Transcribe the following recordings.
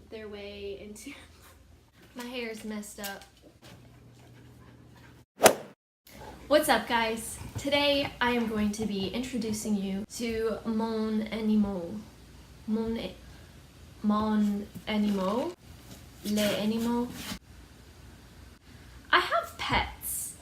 their way into my hair's messed up. What's up, guys? Today I am going to be introducing you to mon animal, le animal. I have pets.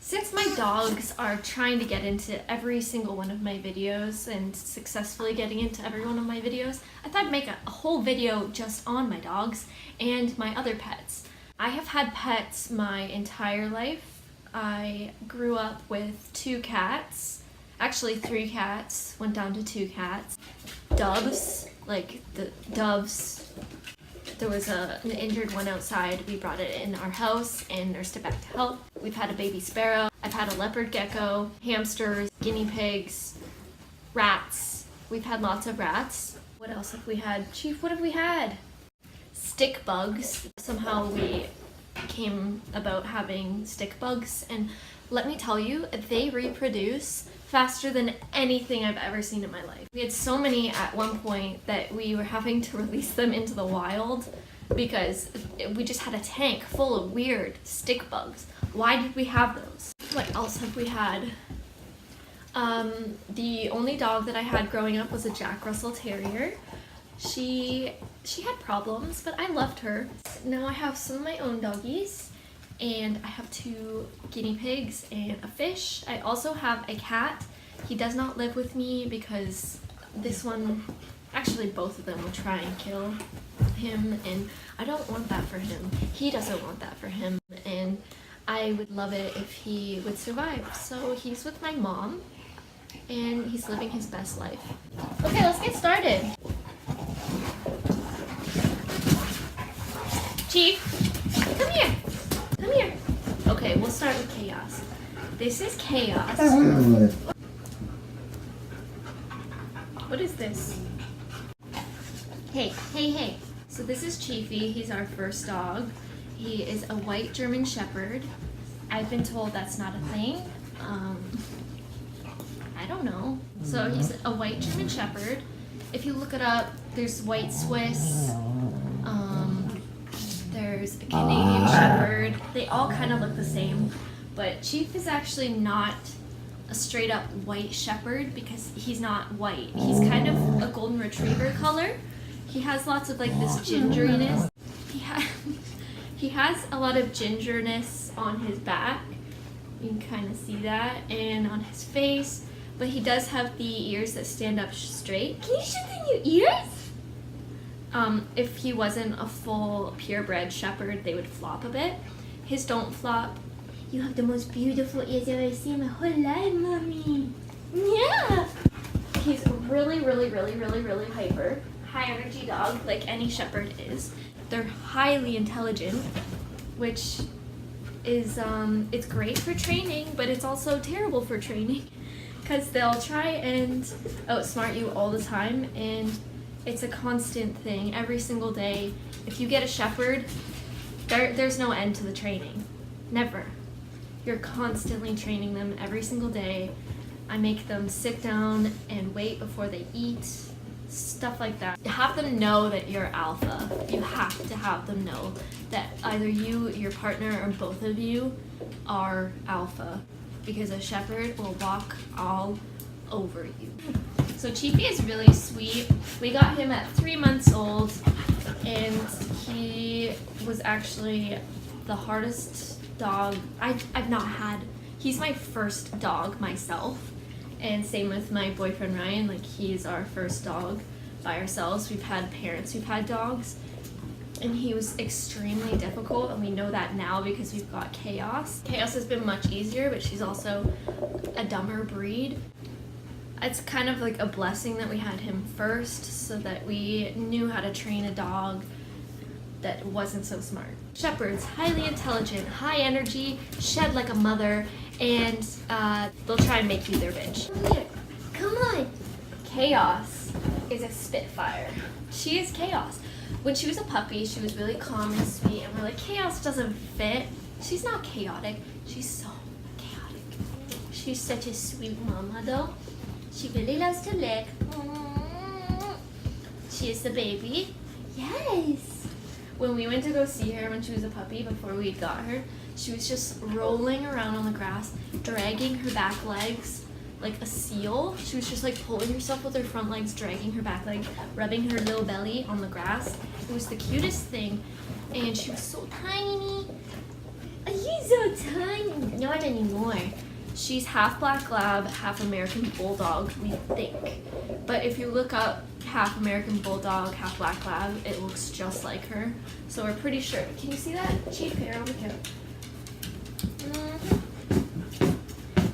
Since my dogs are trying to get into every single one of my videos and successfully getting into every one of my videos, I thought I'd make a whole video just on my dogs and my other pets. I have had pets my entire life. I grew up with 2 cats, actually 3 cats, went down to 2 cats. Doves, like the doves. There was an injured one outside. We brought it in our house and nursed it back to health. We've had a baby sparrow. I've had a leopard gecko, hamsters, guinea pigs, rats. We've had lots of rats. What else have we had? Chief, what have we had? Stick bugs. Somehow we came about having stick bugs, and let me tell you, they reproduce faster than anything I've ever seen in my life. We had so many at one point that we were having to release them into the wild because we just had a tank full of weird stick bugs. Why did we have those? What else have we had? The only dog that I had growing up was a Jack Russell Terrier. She had problems, but I loved her. Now I have some of my own doggies, and I have 2 guinea pigs and a fish. I also have a cat. He does not live with me because this one, actually both of them will try and kill him, and I don't want that for him. He doesn't want that for him, and I would love it if he would survive. So he's with my mom, and he's living his best life. Okay, let's get started. Chief, come here. Come here. Okay, we'll start with Chaos. This is Chaos. What is this? Hey. So this is Chiefy. He's our first dog. He is a white German Shepherd. I've been told that's not a thing. I don't know. So he's a white German Shepherd. If you look it up, there's white Swiss. There's a Canadian Shepherd. They all kind of look the same, but Chief is actually not a straight up white Shepherd because he's not white. He's kind of a golden retriever color. He has lots of like this gingeriness. He has a lot of gingerness on his back. You can kind of see that, and on his face, but he does have the ears that stand up straight. Can you show them your ears? If he wasn't a full purebred Shepherd, they would flop a bit. His don't flop. You have the most beautiful ears I've ever seen in my whole life, mommy. Yeah. He's really hyper. High energy dog, like any Shepherd is. They're highly intelligent, which is, it's great for training, but it's also terrible for training because they'll try and outsmart you all the time, and it's a constant thing every single day. If you get a Shepherd, there's no end to the training. Never. You're constantly training them every single day. I make them sit down and wait before they eat, stuff like that. Have them know that you're alpha. You have to have them know that either you, your partner, or both of you are alpha, because a Shepherd will walk all over you. So Chiefy is really sweet. We got him at 3 months old, and he was actually the hardest dog I've not had. He's my first dog myself, and same with my boyfriend Ryan. Like, he's our first dog by ourselves. We've had parents who've had dogs, and he was extremely difficult, and we know that now because we've got Chaos. Chaos has been much easier, but she's also a dumber breed. It's kind of like a blessing that we had him first so that we knew how to train a dog that wasn't so smart. Shepherds, highly intelligent, high energy, shed like a mother, and they'll try and make you their bitch. Come here. Come on. Chaos is a spitfire. She is Chaos. When she was a puppy, she was really calm and sweet, and we're like, Chaos doesn't fit. She's not chaotic. She's so chaotic. She's such a sweet mama, though. She really loves to lick. She is the baby. Yes. When we went to go see her when she was a puppy, before we got her, she was just rolling around on the grass, dragging her back legs like a seal. She was just like pulling herself with her front legs, dragging her back legs, rubbing her little belly on the grass. It was the cutest thing. And she was so tiny. She's so tiny. Not anymore. She's half black lab, half American bulldog, we think. But if you look up half American bulldog, half black lab, it looks just like her. So we're pretty sure. Can you see that? Cheap hair over here.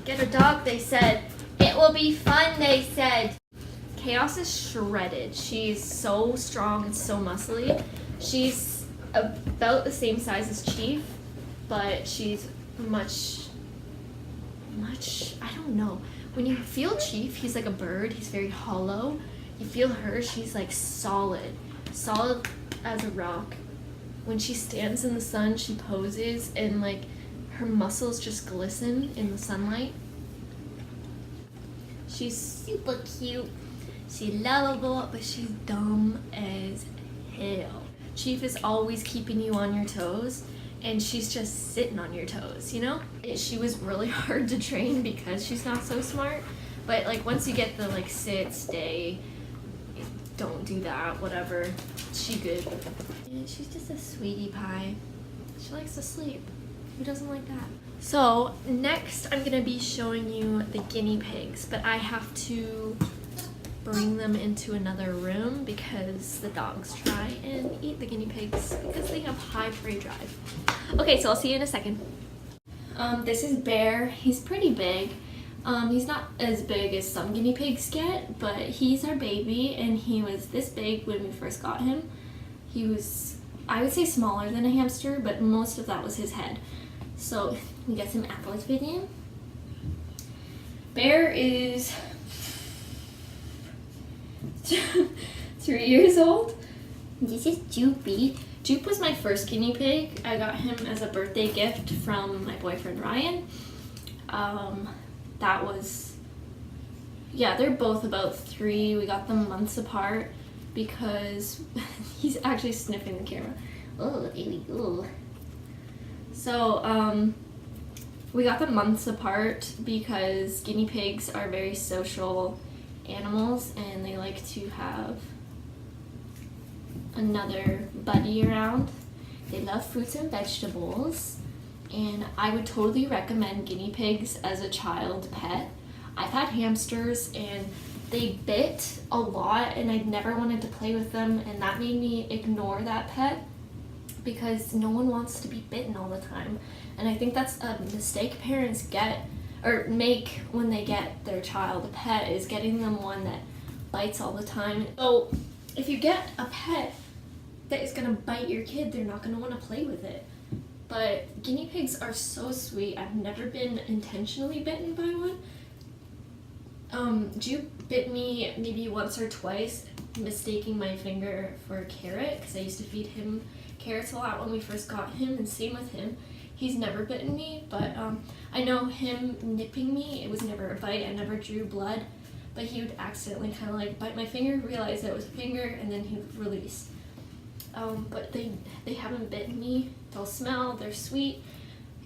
Get a dog, they said. It will be fun, they said. Chaos is shredded. She's so strong and so muscly. She's about the same size as Chief, but she's much, I don't know. When you feel Chief, he's like a bird. He's very hollow. You feel her, she's like solid as a rock. When she stands in the sun, she poses and like her muscles just glisten in the sunlight. She's super cute. She's lovable, but she's dumb as hell. Chief is always keeping you on your toes, and she's just sitting on your toes, you know? She was really hard to train because she's not so smart, but like once you get the like sit, stay, don't do that, whatever, she good. And she's just a sweetie pie. She likes to sleep. Who doesn't like that? So next I'm gonna be showing you the guinea pigs, but I have to bring them into another room because the dogs try and eat the guinea pigs because they have high prey drive. Okay, so I'll see you in a second. This is Bear. He's pretty big. He's not as big as some guinea pigs get, but he's our baby, and he was this big when we first got him. He was, I would say, smaller than a hamster, but most of that was his head. So we got some apples with him. Bear is 3 years old. This is Chubby. Jupe was my first guinea pig. I got him as a birthday gift from my boyfriend Ryan. That was, yeah, they're both about 3. We got them months apart because he's actually sniffing the camera. Oh, there we go. So, we got them months apart because guinea pigs are very social animals and they like to have another buddy around. They love fruits and vegetables, and I would totally recommend guinea pigs as a child pet. I've had hamsters and they bit a lot and I never wanted to play with them, and that made me ignore that pet because no one wants to be bitten all the time. And I think that's a mistake parents get or make when they get their child a pet, is getting them one that bites all the time. So if you get a pet that is gonna bite your kid, they're not gonna wanna play with it. But guinea pigs are so sweet. I've never been intentionally bitten by one. Jupe bit me maybe once or twice, mistaking my finger for a carrot, because I used to feed him carrots a lot when we first got him, and same with him. He's never bitten me, but I know him nipping me, it was never a bite, I never drew blood, but he would accidentally kind of like bite my finger, realize that it was a finger, and then he would release. But they haven't bitten me. They'll smell, they're sweet,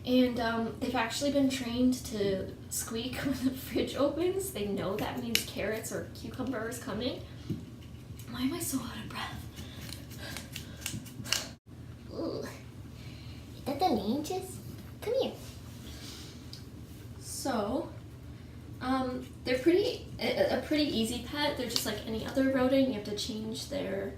and they've actually been trained to squeak when the fridge opens. They know that means carrots or cucumbers coming. Why am I so out of breath? Ooh. Is that the ninjas? Come here. So, they're a pretty easy pet. They're just like any other rodent. You have to change their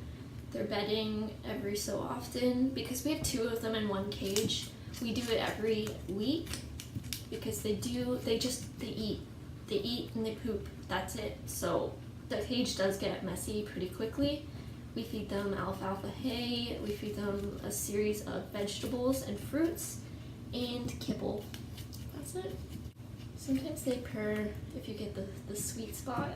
bedding every so often because we have 2 of them in one cage. We do it every week because they eat and they poop. That's it. So the cage does get messy pretty quickly. We feed them alfalfa hay, we feed them a series of vegetables and fruits, and kibble. That's it. Sometimes they purr if you get the sweet spot.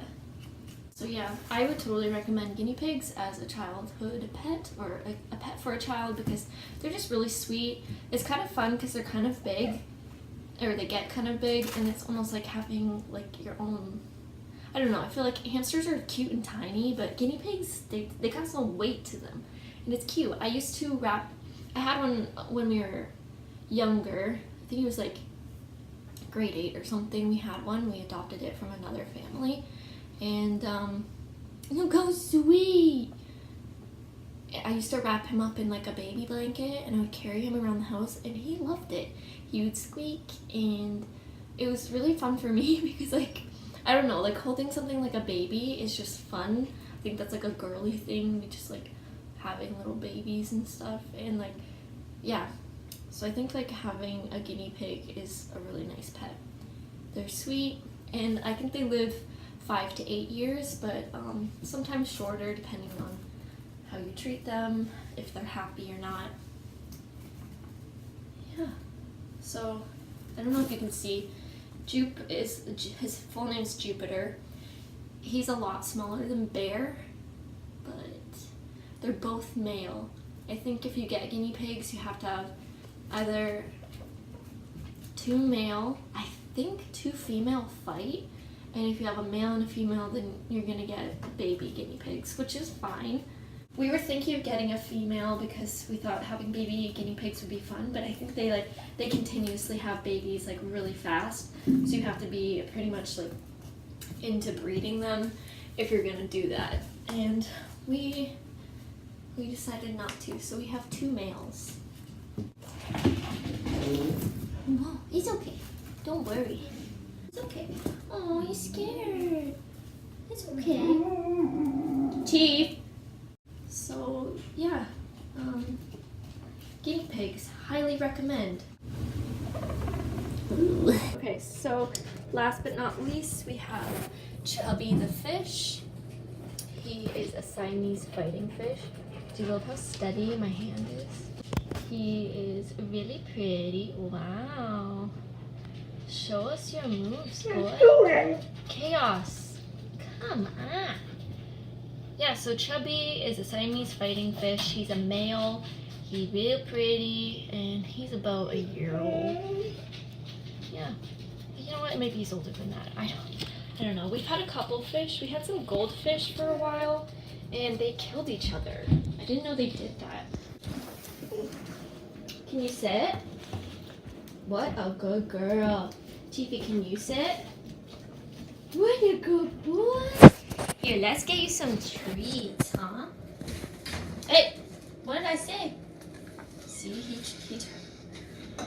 So yeah, I would totally recommend guinea pigs as a childhood pet, or a pet for a child, because they're just really sweet. It's kind of fun because they're kind of big, or they get kind of big, and it's almost like having like your own, I don't know, I feel like hamsters are cute and tiny, but guinea pigs, they got some weight to them. and it's cute. I used to wrap, I had one when we were younger. I think it was like grade 8 or something. We had one. We adopted it from another family, and look how sweet. I used to wrap him up in like a baby blanket, and I would carry him around the house, and he loved it. He would squeak, and it was really fun for me because, like, I don't know, like holding something like a baby is just fun. I think that's like a girly thing, just like having little babies and stuff, and like, yeah. So I think like having a guinea pig is a really nice pet. They're sweet, and I think they live 5 to 8 years, but sometimes shorter depending on how you treat them, if they're happy or not. Yeah. So I don't know if you can see, Jupe is, his full name is Jupiter. He's a lot smaller than Bear, but they're both male. I think if you get guinea pigs, you have to have either 2 male, I think 2 female fight, and if you have a male and a female, then you're gonna get baby guinea pigs, which is fine. We were thinking of getting a female because we thought having baby guinea pigs would be fun, but I think they continuously have babies like really fast, so you have to be pretty much like into breeding them if you're gonna do that. And we decided not to, so we have 2 males. No, it's okay. Don't worry. It's okay. Oh, he's scared. It's okay. Chief. So yeah, guinea pigs, highly recommend. Ooh. Okay, so last but not least, we have Chubby the fish. He is a Siamese fighting fish. Do you love how steady my hand is? He is really pretty. Wow. Show us your moves, boy. Chaos. Come on. Yeah, so Chubby is a Siamese fighting fish. He's a male. He's real pretty, and he's about a year old. Yeah. You know what? Maybe he's older than that. I don't know. We've had a couple fish. We had some goldfish for a while, and they killed each other. I didn't know they did that. Can you sit? What a good girl. Chiefy, can you sit? What a good boy. Here, let's get you some treats, huh? Hey, what did I say? See, he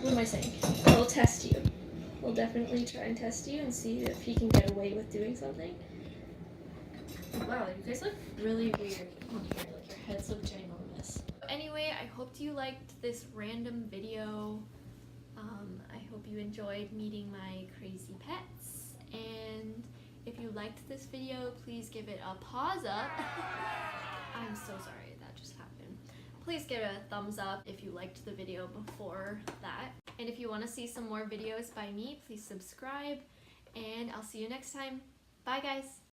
what am I saying? We'll test you. We'll definitely try and test you and see if he can get away with doing something. Wow, you guys look really weird on here. Like, your heads look ginormous. Anyway, I hope you liked this random video. I hope you enjoyed meeting my crazy pets, and if you liked this video, please give it a paws up. I'm so sorry that just happened. Please give it a thumbs up if you liked the video before that. And if you want to see some more videos by me, please subscribe, and I'll see you next time. Bye guys!